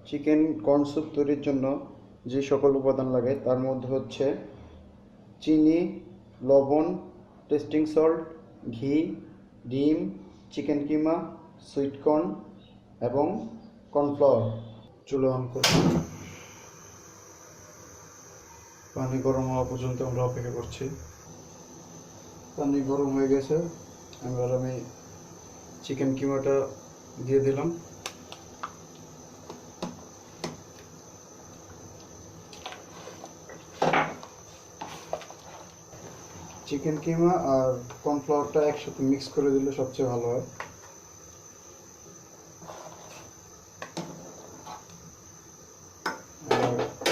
Chicken corn soup তৈরির জন্য যে সকল উপাদান লাগে তার মধ্যে হচ্ছে চিনি, লবণ, টেস্টিং সল্ট, ঘি, ডিম, চিকেন কিমা, সুইট কর্ন এবং কর্নফ্লাওয়ার। চুলা অন করছি। পানি গরম হওয়া পর্যন্ত আমরা অপেক্ষা করছি। পানি গরম হয়ে গেছে, এবার আমি চিকেন কিমাটা দিয়ে দিলাম। চিকেন কিমা আর কর্নফ্লাওয়ারটা একসাথে মিক্স করে দিলে সবচেয়ে ভালো হয়।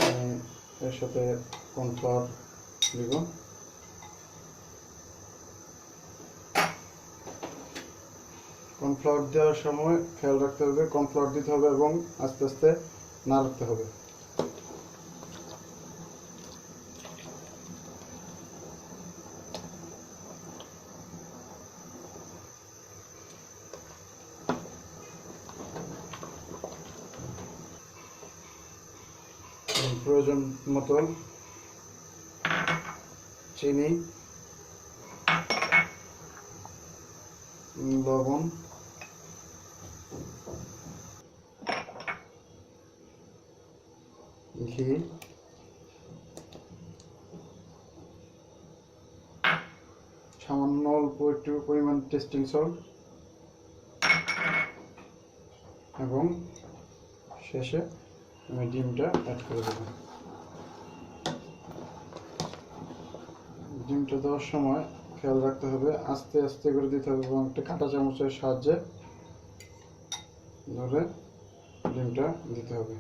আমি এর সাথে কর্নফ্লাওয়ার দিব। কর্নফ্লাওয়ার দেওয়ার সময় খেয়াল রাখতে হবে কর্নফ্লাওয়ার দিতে হবে এবং আস্তে আস্তে নাড়তে হবে। প্রয়োজন মতো চিনি, লবণ, ঘি, সামান্য অল্প একটু পরিমাণ টেস্টিং সল্ট এবং শেষে আমি ডিমটা অ্যাড করে দেব। ডিমটা দেওয়ার সময় খেয়াল রাখতে হবে আস্তে আস্তে করে দিতে হবে এবং একটা কাঁটা চামচের সাহায্যে ধরে ডিমটা দিতে হবে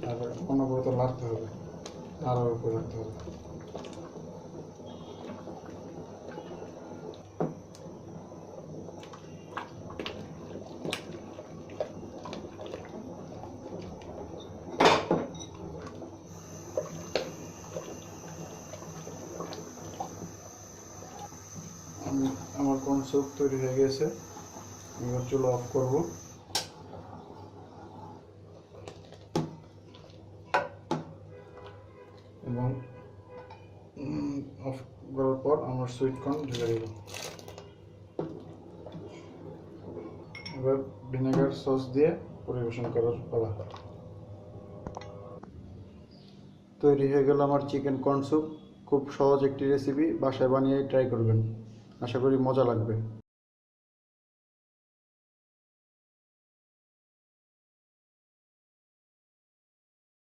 আর অনবরত নাড়তে হবে, নাড়ার উপর রাখতে হবে। আমার কর্ন স্যুপ তৈরি হয়ে গেছে, এবার চুলা অফ করব। এবং অফ করার পর আমার সুইট কর্ন ঢেলে দেব। এবার ভিনেগার সস দিয়ে পরিবেশন করার পালা। তৈরি হয়ে গেল আমার চিকেন কর্ন স্যুপ। খুব সহজ একটি রেসিপি, বাসায় বানিয়ে ট্রাই করবেন, আশা করি মজা লাগবে।